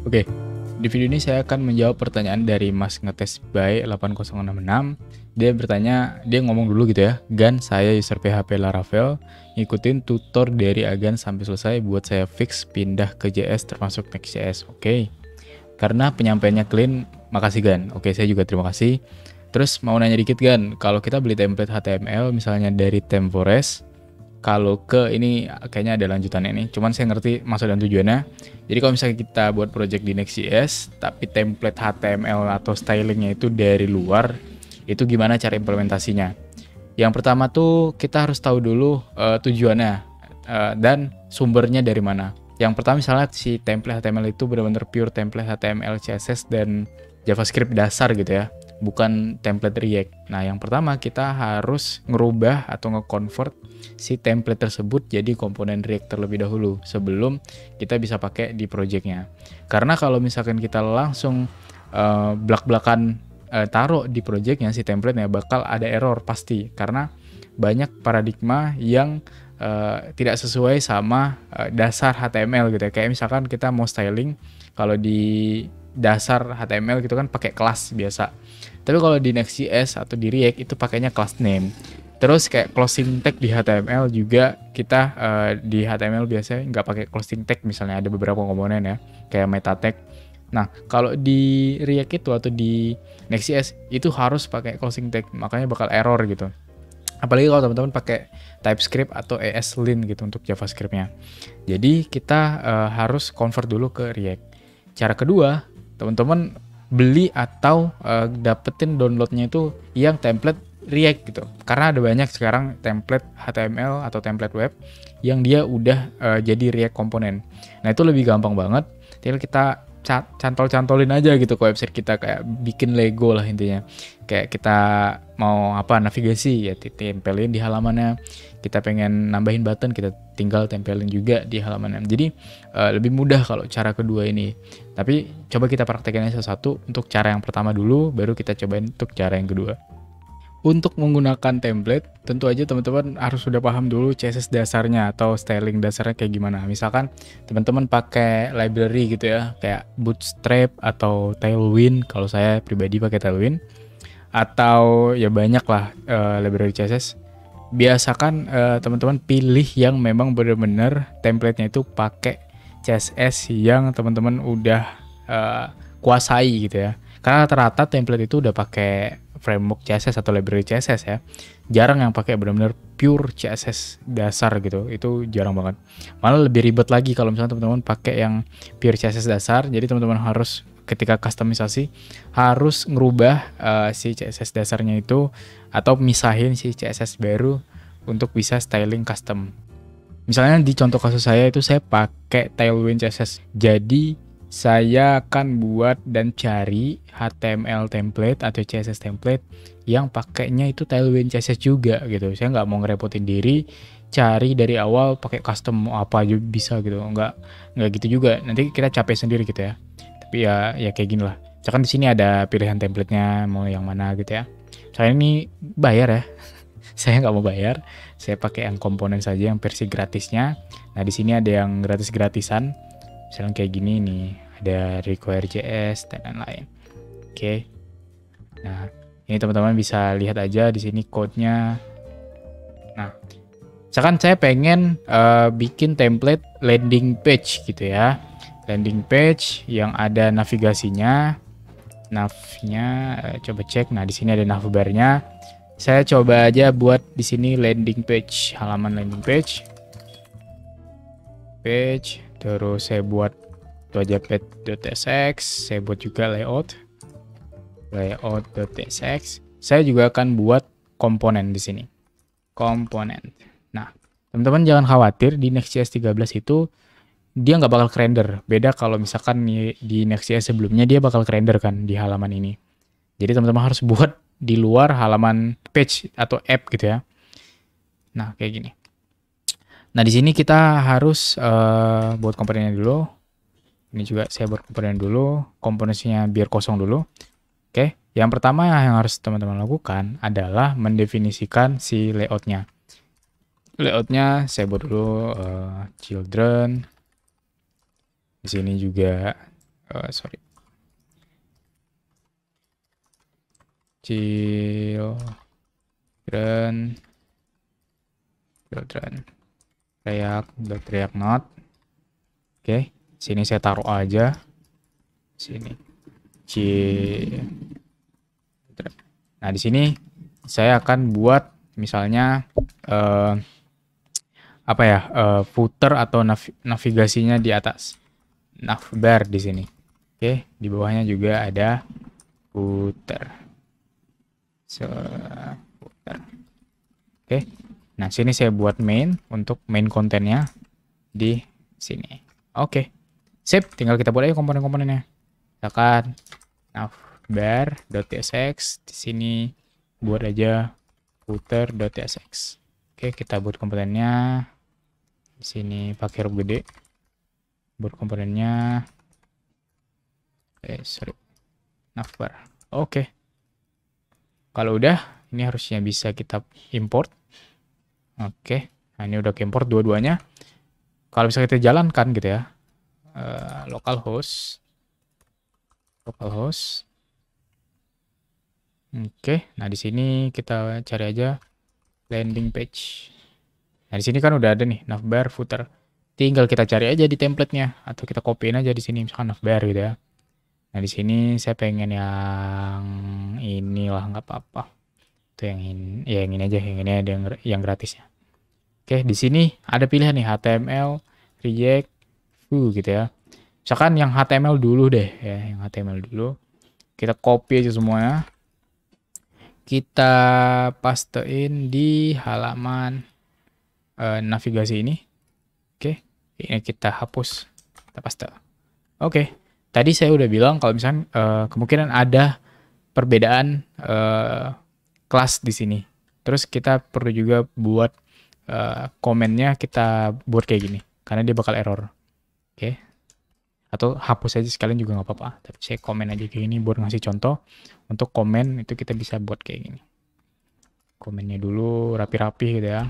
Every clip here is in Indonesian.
Oke, di video ini saya akan menjawab pertanyaan dari Mas Ngetes by 8066. Dia ngomong dulu gitu ya, Gan, saya user PHP Laravel, ngikutin tutor dari Agan sampai selesai buat saya fix pindah ke JS termasuk Next.js. Oke, karena penyampaiannya clean, makasih Gan. Oke, saya juga terima kasih. Terus mau nanya dikit Gan, kalau kita beli template HTML misalnya dari ThemeForest, kalau ke ini kayaknya ada lanjutannya nih, cuman saya ngerti maksud dan tujuannya. Jadi kalau misalnya kita buat project di Next.js, tapi template HTML atau stylingnya itu dari luar, itu gimana cara implementasinya? Yang pertama tuh kita harus tahu dulu tujuannya dan sumbernya dari mana. Yang pertama misalnya si template HTML itu benar-benar pure template HTML, CSS, dan JavaScript dasar gitu ya, bukan template React. Nah, yang pertama kita harus ngerubah atau nge-convert si template tersebut jadi komponen React terlebih dahulu sebelum kita bisa pakai di projectnya. Karena kalau misalkan kita langsung blak-blakan taruh di projectnya si template-nya, bakal ada error pasti karena banyak paradigma yang tidak sesuai sama dasar HTML gitu ya. Kayak misalkan kita mau styling, kalau di dasar HTML gitu kan pakai kelas biasa. Tapi kalau di Next.js atau di React itu pakainya class name. Terus kayak closing tag di HTML juga kita di HTML biasanya nggak pakai closing tag, misalnya ada beberapa komponen ya kayak meta tag. Nah, kalau di React itu atau di Next.js itu harus pakai closing tag, makanya bakal error gitu. Apalagi kalau teman-teman pakai TypeScript atau ESLint gitu untuk JavaScript-nya. Jadi kita harus convert dulu ke React. Cara kedua, teman-teman beli atau dapetin downloadnya itu yang template React gitu. Karena ada banyak sekarang template HTML atau template web yang dia udah jadi React komponen. Nah, itu lebih gampang banget. Tinggal kita cantol-cantolin aja gitu ke website kita, kayak bikin Lego lah intinya. Kayak kita mau apa, navigasi ya tempelin di halamannya. Kita pengen nambahin button, kita tinggal tempelin juga di halamannya. Jadi lebih mudah kalau cara kedua ini. Tapi coba kita praktekin satu-satu. Untuk cara yang pertama dulu, baru kita cobain untuk cara yang kedua. Untuk menggunakan template, tentu aja teman-teman harus sudah paham dulu CSS dasarnya atau styling dasarnya kayak gimana. Misalkan teman-teman pakai library gitu ya, kayak Bootstrap atau Tailwind. Kalau saya pribadi pakai Tailwind. Atau ya banyak lah library CSS. Biasakan teman-teman pilih yang memang benar-benar template-nya itu pakai CSS yang teman-teman udah kuasai gitu ya. Karena rata-rata template itu udah pakai framework CSS atau library CSS ya. Jarang yang pakai benar-benar pure CSS dasar gitu. Itu jarang banget. Malah lebih ribet lagi kalau misalnya teman-teman pakai yang pure CSS dasar. Jadi teman-teman harus ketika customisasi harus ngerubah si CSS dasarnya itu atau misahin si CSS baru untuk bisa styling custom. Misalnya di contoh kasus saya itu saya pakai Tailwind CSS. Jadi saya akan buat dan cari HTML template atau CSS template yang pakainya itu Tailwind CSS juga gitu. Saya nggak mau ngerepotin diri cari dari awal pakai custom apa aja bisa gitu. Nggak gitu juga. Nanti kita capek sendiri gitu ya. Tapi ya kayak gini lah. Misalkan di sini ada pilihan templatenya mau yang mana gitu ya. Saya ini bayar ya. Saya nggak mau bayar. Saya pakai yang komponen saja yang versi gratisnya. Nah di sini ada yang gratis-gratisan. Misalnya kayak gini nih, ada Require.js dan lain-lain. Oke. Nah, ini teman-teman bisa lihat aja di sini code-nya. Nah, misalkan saya pengen bikin template landing page gitu ya. Landing page yang ada navigasinya. Navnya coba cek. Nah, di sini ada navbar-nya. Saya coba aja buat di sini landing page, halaman landing page. Terus saya buat itu aja page.tsx, saya buat juga layout.tsx. Saya juga akan buat komponen di sini. Komponen. Nah, teman-teman jangan khawatir, di Next.js 13 itu dia nggak bakal kerender. Beda kalau misalkan di Next.js sebelumnya dia bakal kerender kan di halaman ini. Jadi teman-teman harus buat di luar halaman page atau app gitu ya. Nah, kayak gini. Nah, di sini kita harus buat komponennya dulu. Ini juga saya buat komponen dulu. Komponennya biar kosong dulu. Oke, yang pertama yang harus teman-teman lakukan adalah mendefinisikan si layoutnya. Layoutnya saya buat dulu children. Di sini juga Sorry. Children React not. Oke, sini saya taruh aja. Sini. Nah, di sini saya akan buat misalnya footer atau navigasinya di atas. Navbar di sini. Oke, di bawahnya juga ada footer. Footer. Oke. Nah, sini saya buat main untuk main kontennya di sini. Oke. Sip, tinggal kita buat aja komponen-komponennya. Misalkan navbar.tsx, di sini buat aja footer.tsx. Oke, kita buat komponennya. Di sini pakai huruf gede. Buat komponennya. Navbar. Oke. Kalau udah, ini harusnya bisa kita import. Oke. Nah, ini udah ke import dua-duanya. Kalau bisa kita jalankan gitu ya. Localhost. Oke. Nah, di sini kita cari aja landing page. Nah, di sini kan udah ada nih navbar footer. Tinggal kita cari aja di template-nya atau kita copyin aja di sini misalkan navbar gitu ya. Nah, di sini saya pengen yang inilah, nggak apa-apa. Itu yang ini, ya yang ini aja, yang ini ada yang gratisnya. Oke, di sini ada pilihan nih HTML, React, Vue gitu ya. Misalkan yang HTML dulu deh ya, yang HTML dulu. Kita copy aja semuanya. Kita pastein di halaman navigasi ini. Oke, ini kita hapus, kita paste. Oke, tadi saya udah bilang kalau misalnya kemungkinan ada perbedaan kelas di sini. Terus kita perlu juga buat komennya kita buat kayak gini, karena dia bakal error. Oke, atau hapus aja sekalian juga nggak apa-apa. Tapi saya komen aja kayak gini buat ngasih contoh. Untuk komen itu kita bisa buat kayak gini. Komennya dulu rapi-rapi gitu ya.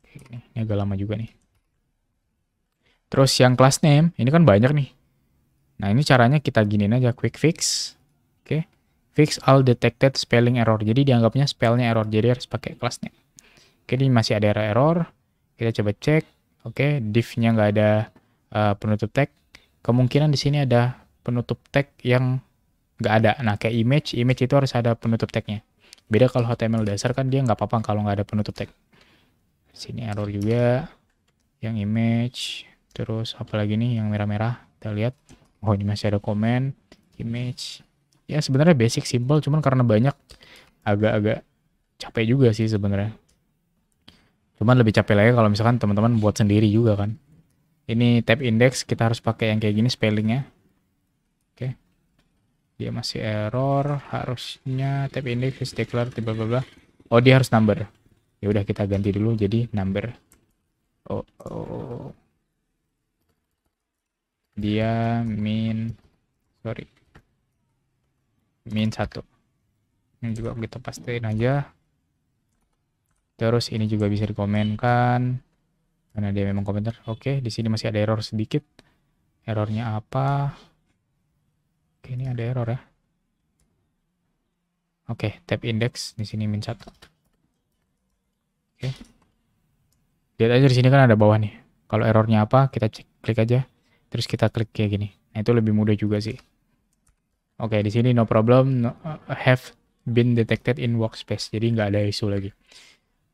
Ini agak lama juga nih. Terus yang class name, ini kan banyak nih. Nah, ini caranya kita giniin aja, quick fix. Oke. Fix all detected spelling error. Jadi dianggapnya spellnya error, jadi harus pakai class name. Oke, ini masih ada error. Kita coba cek. Oke, div-nya nggak ada penutup tag. Kemungkinan di sini ada penutup tag yang nggak ada. Nah, kayak image itu harus ada penutup tagnya. Beda kalau HTML dasar kan dia nggak apa-apa kalau nggak ada penutup tag. Sini error juga. Yang image. Terus apalagi nih yang merah-merah. Kita lihat. Oh, ini masih ada komen. Image. Ya sebenarnya basic, simple. Cuman karena banyak agak-agak capek juga sih sebenarnya. Cuman lebih capek lagi kalau misalkan teman-teman buat sendiri juga kan. Ini tab index kita harus pakai yang kayak gini spellingnya. Oke. Dia masih error. Harusnya tab index is declared bla bla bla. Oh, dia harus number. Ya udah kita ganti dulu jadi number. Dia min 1. Ini juga kita pastiin aja. Terus ini juga bisa dikomenkan karena dia memang komentar. Oke, di sini masih ada error sedikit. Errornya apa? Oke, ini ada error ya. Oke, tab index di sini min 1. Oke. Lihat aja di sini kan ada bawah nih. Kalau errornya apa, kita klik aja. Terus kita klik kayak gini. Nah, itu lebih mudah juga sih. Oke, di sini no problem, have been detected in workspace. Jadi nggak ada isu lagi.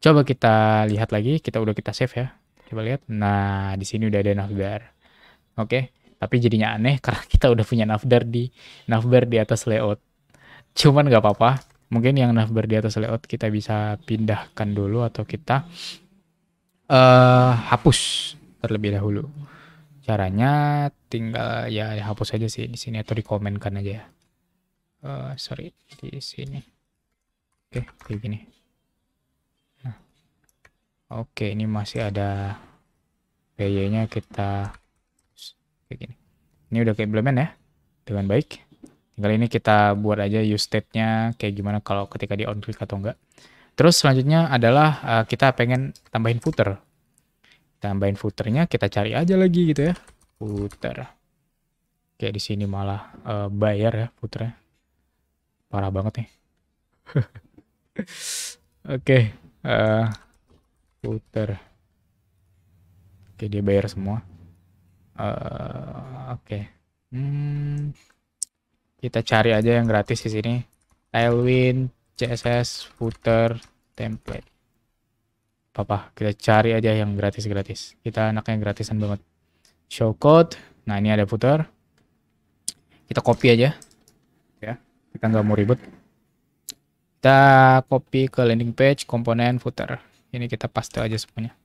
Coba kita lihat lagi. Kita save ya. Coba lihat. Nah, di sini udah ada navbar. Oke, tapi jadinya aneh karena kita udah punya navbar di atas layout. Cuman nggak apa-apa. Mungkin yang navbar di atas layout kita bisa pindahkan dulu atau kita hapus terlebih dahulu. Caranya tinggal ya hapus aja sih di sini atau dikomenkan aja ya. Sorry, di sini. Oke, kayak gini. Nah. Oke, ini masih ada PY-nya, kita kayak gini. Ini udah keimplement ya dengan baik. Tinggal ini kita buat aja use state-nya kayak gimana kalau ketika di on click atau enggak. Terus selanjutnya adalah kita pengen tambahin footer. Tambahin footernya kita cari aja lagi gitu ya. Footer. Kayak di sini malah bayar ya footernya. Parah banget nih. Oke, footer. Oke, dia bayar semua. Oke. Hmm, kita cari aja yang gratis di sini. Tailwind, CSS, footer, template. Apa kita cari aja yang gratis-gratis. Kita anaknya gratisan banget. Show code. Nah, ini ada footer. Kita copy aja. Ya, kita nggak mau ribet. Kita copy ke landing page, komponen, footer. Ini kita paste aja semuanya.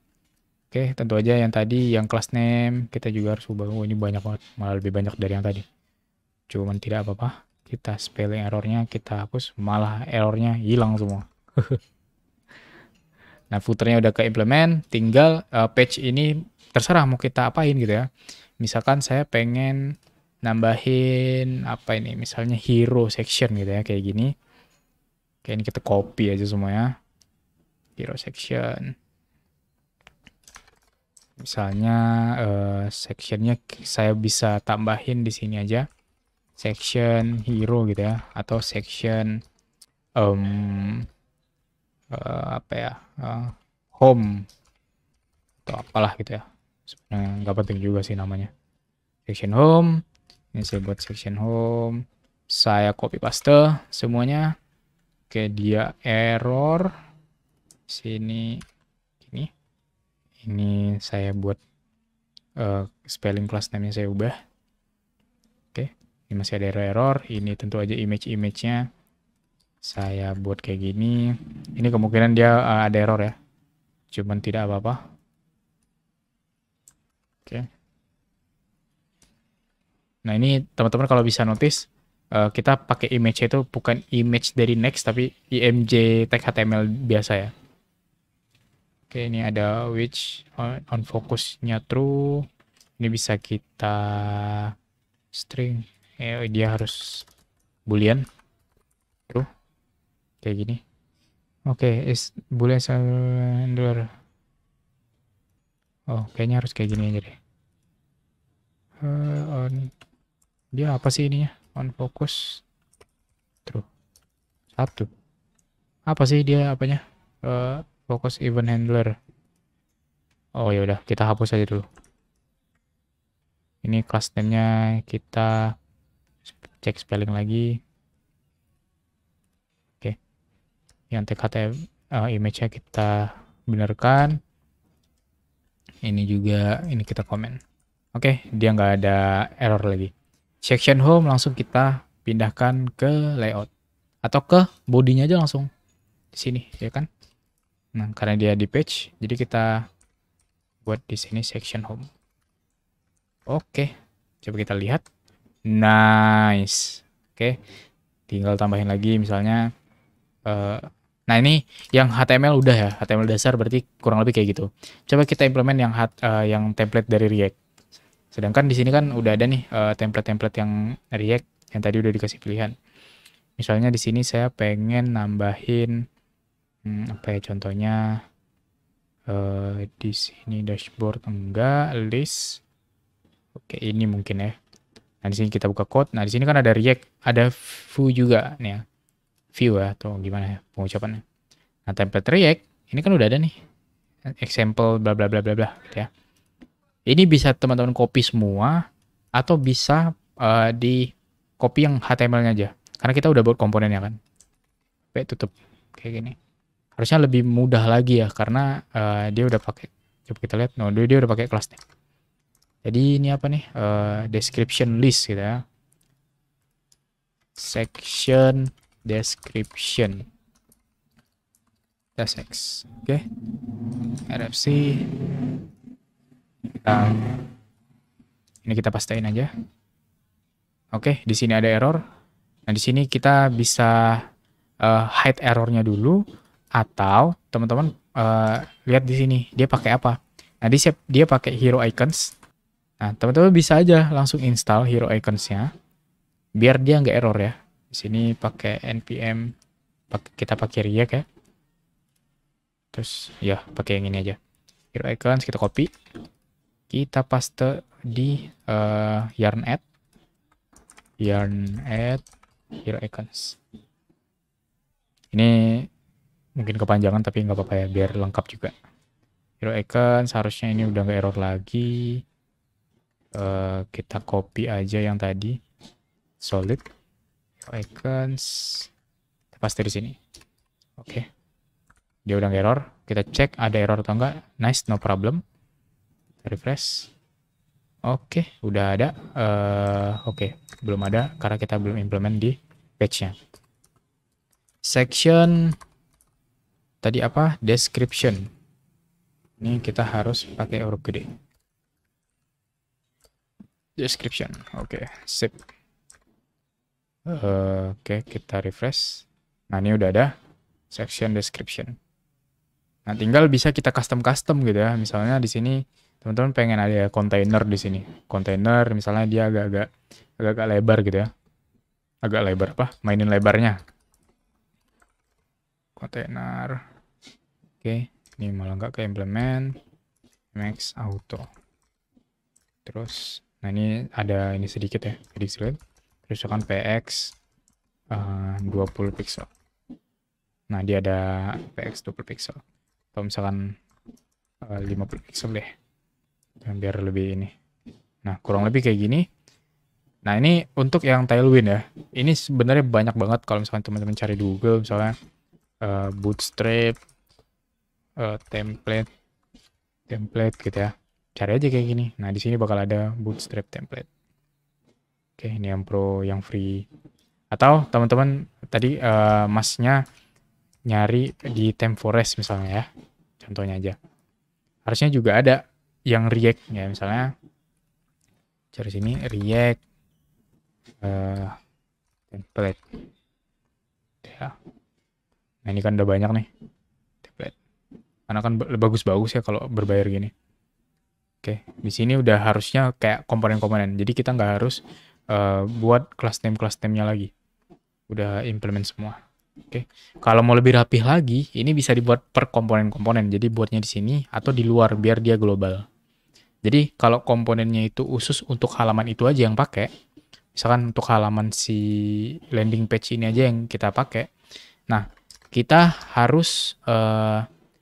Oke, tentu aja yang tadi, yang class name, kita juga harus ubah. Oh, ini banyak banget, malah lebih banyak dari yang tadi. Cuman tidak apa-apa. Kita spelling errornya, kita hapus, malah errornya hilang semua. Nah, footernya udah ke implement, tinggal page ini terserah mau kita apain gitu ya. Misalkan saya pengen nambahin apa ini, misalnya hero section gitu ya, kayak gini. Kayak ini kita copy aja semuanya. Hero section. Misalnya sectionnya saya bisa tambahin di sini aja. Section hero gitu ya, atau section apa ya, home atau apalah gitu ya. Sebenarnya nggak penting juga sih namanya. Section home, ini saya buat section home, saya copy paste semuanya. Oke, dia error sini ini saya buat spelling class name-nya saya ubah. Oke, ini masih ada error. Ini tentu aja image-nya saya buat kayak gini. Ini kemungkinan dia ada error ya, cuman tidak apa-apa. Oke. Nah, ini teman-teman kalau bisa notice, kita pakai image itu bukan image dari Next, tapi img tag HTML biasa ya. Oke, ini ada which on focusnya true. Ini bisa kita string. Dia harus boolean. True. Kayak gini. Oke, is boolean handler. Oh, kayaknya harus kayak gini aja deh. On dia apa sih ininya? On focus true. Satu. Apa sih dia apanya? Focus event handler. Oh ya udah, kita hapus aja dulu. Ini class name-nya kita cek spelling lagi. Oke. Yang tag image-nya kita benarkan. Ini juga, ini kita komen. Oke, dia nggak ada error lagi. Section home langsung kita pindahkan ke layout. Atau ke bodinya aja langsung. Di sini, ya kan? Nah, karena dia di page, jadi kita buat di sini section home. Oke, coba kita lihat. Nice. Oke, tinggal tambahin lagi misalnya. Nah, ini yang HTML udah ya, HTML dasar berarti kurang lebih kayak gitu. Coba kita implement yang template dari React. Sedangkan di sini kan udah ada nih template-template yang React yang tadi udah dikasih pilihan. Misalnya di sini saya pengen nambahin apa ya contohnya, di sini dashboard enggak, list. Oke, ini mungkin ya. Nah, di sini kita buka code. Nah, di sini kan ada React, ada Vue juga nih ya. View ya, atau gimana ya pengucapannya. Nah, template React ini kan udah ada nih. Example bla bla bla bla bla gitu ya. Ini bisa teman-teman copy semua atau bisa di copy yang HTML-nya aja. Karena kita udah buat komponennya kan. Oke, tutup kayak gini. Harusnya lebih mudah lagi ya karena dia udah pakai. Coba kita lihat. No, dia udah pakai kelas nih. Jadi ini apa nih? Description list gitu ya. Section description. X. Oke. RFC. Ini kita pastein aja. Oke, di sini ada error. Nah, di sini kita bisa hide errornya dulu atau teman-teman lihat di sini dia pakai apa. Nah, dia pakai hero icons. Nah, teman-teman bisa aja langsung install hero icons-nya biar dia nggak error ya. Di sini pakai npm, kita pakai React ya. Terus ya pakai yang ini aja. Hero icons kita copy, kita paste di yarn add. yarn add hero icons. Ini mungkin kepanjangan tapi nggak apa-apa ya, biar lengkap juga. Hero icons harusnya ini udah nggak error lagi. Kita copy aja yang tadi solid hero icons, kita paste di sini. Oke. Dia udah nggak error. Kita cek ada error atau enggak. Nice, no problem. Refresh. Oke, udah ada. Oke, belum ada karena kita belum implement di page-nya. Section tadi apa? Description. Ini kita harus pakai huruf gede. Description. Oke, sip. Oke, kita refresh. Nah, ini udah ada section description. Nah, tinggal bisa kita custom gitu ya. Misalnya di sini teman-teman pengen ada container di sini. Container misalnya dia agak lebar gitu ya. Agak lebar apa? Mainin lebarnya. Container. Oke, ini malah nggak ke implement. Max auto. Terus, nah ini ada ini sedikit ya. Sedikit. Terus akan PX 20 pixel. Nah, dia ada PX 20 pixel. Atau misalkan 50 pixel deh. Dan biar lebih ini. Nah, kurang lebih kayak gini. Nah, ini untuk yang Tailwind ya. Ini sebenarnya banyak banget kalau misalkan teman-teman cari di Google. Misalnya Bootstrap, template gitu ya. Cari aja kayak gini. Nah, di sini bakal ada Bootstrap template. Oke, ini yang pro, yang free. Atau teman-teman tadi masnya nyari di ThemeForest misalnya ya. Contohnya aja. Harusnya juga ada yang React ya, misalnya cari sini React template. Ya. Nah, ini kan udah banyak nih template. Karena kan bagus-bagus ya kalau berbayar gini. Oke, di sini udah harusnya kayak komponen-komponen. Jadi kita nggak harus buat class name-nya lagi. Udah implement semua. Oke. Kalau mau lebih rapih lagi, ini bisa dibuat per komponen-komponen. Jadi buatnya di sini atau di luar biar dia global. Jadi kalau komponennya itu khusus untuk halaman itu aja yang pakai, misalkan untuk halaman si landing page ini aja yang kita pakai. Nah, kita harus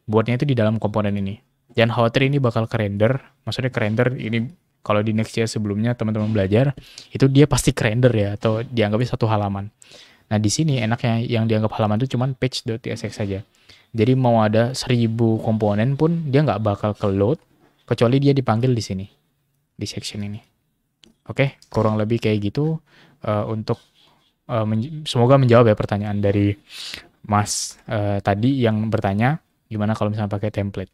buatnya itu di dalam komponen ini. Jangan khawatir ini bakal ke-render. Maksudnya ke-render ini kalau di Next.js sebelumnya teman-teman belajar, itu dia pasti ke-render ya, atau dianggapnya satu halaman. Nah, di sini enaknya yang dianggap halaman itu cuma page.tsx saja. Jadi mau ada 1000 komponen pun dia nggak bakal ke-load, kecuali dia dipanggil di sini, di section ini. Oke, kurang lebih kayak gitu untuk semoga menjawab ya pertanyaan dari Mas tadi yang bertanya, gimana kalau misalnya pakai template.